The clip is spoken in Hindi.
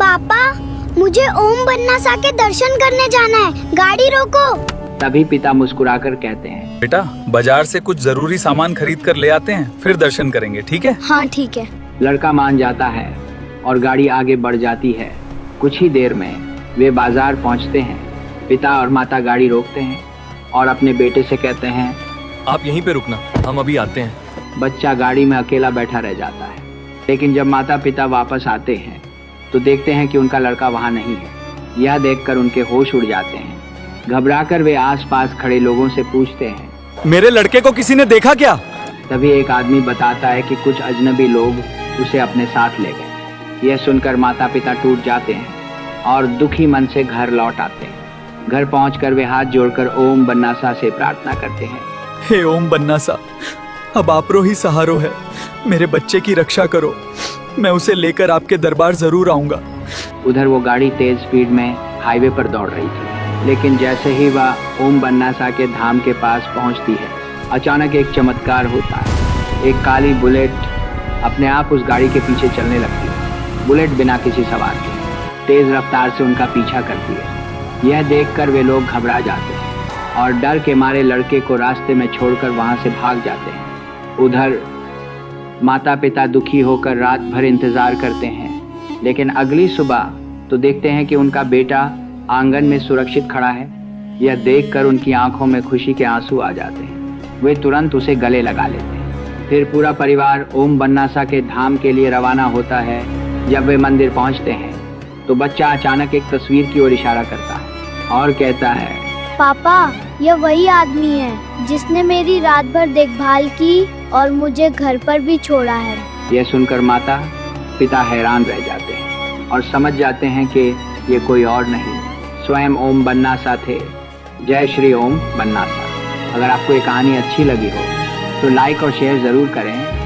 पापा, मुझे ओम बन्नासा के दर्शन करने जाना है, गाड़ी रोको। तभी पिता मुस्कुराकर कहते हैं, बेटा बाजार से कुछ जरूरी सामान खरीद कर ले आते हैं, फिर दर्शन करेंगे, ठीक है? हाँ ठीक है। लड़का मान जाता है और गाड़ी आगे बढ़ जाती है। कुछ ही देर में वे बाजार पहुंचते हैं। पिता और माता गाड़ी रोकते हैं और अपने बेटे से कहते हैं, आप यहीं पे रुकना, हम अभी आते हैं। बच्चा गाड़ी में अकेला बैठा रह जाता है। लेकिन जब माता पिता वापस आते हैं तो देखते हैं कि उनका लड़का वहाँ नहीं है। यह देखकर उनके होश उड़ जाते हैं। घबराकर वे आसपास खड़े लोगों से पूछते हैं, मेरे लड़के को किसी ने देखा क्या? तभी एक आदमी बताता है कि कुछ अजनबी लोग उसे अपने साथ ले गए। यह सुनकर माता पिता टूट जाते हैं और दुखी मन से घर लौट आते हैं। घर पहुंचकर वे हाथ जोड़कर ओम बन्नासा से प्रार्थना करते हैं, हे ओम बन्नासा, अब आपरो ही सहारो है, मेरे बच्चे की रक्षा करो, मैं उसे लेकर आपके दरबार जरूर आऊंगा। उधर वो गाड़ी तेज स्पीड में हाईवे पर दौड़ रही थी। लेकिन जैसे ही वह ओम बन्नासा के धाम के पास पहुंचती है, अचानक एक चमत्कार होता है। एक काली बुलेट अपने आप उस गाड़ी के पीछे चलने लगती है। बुलेट बिना किसी सवार के तेज रफ्तार से उनका पीछा करती है। यह देखकर वे लोग घबरा जाते हैं और डर के मारे लड़के को रास्ते में छोड़कर वहां से भाग जाते हैं। उधर माता पिता दुखी होकर रात भर इंतजार करते हैं। लेकिन अगली सुबह तो देखते हैं कि उनका बेटा आंगन में सुरक्षित खड़ा है। यह देखकर उनकी आंखों में खुशी के आंसू आ जाते हैं। वे तुरंत उसे गले लगा लेते हैं। फिर पूरा परिवार ओम बन्नासा के धाम के लिए रवाना होता है। जब वे मंदिर पहुंचते हैं तो बच्चा अचानक एक तस्वीर की ओर इशारा करता है और कहता है, पापा, यह वही आदमी है जिसने मेरी रात भर देखभाल की और मुझे घर पर भी छोड़ा है। यह सुनकर माता पिता हैरान रह जाते हैं और समझ जाते हैं कि ये कोई और नहीं, स्वयं ओम बन्नासा थे। जय श्री ओम बन्नासा। अगर आपको ये कहानी अच्छी लगी हो तो लाइक और शेयर जरूर करें।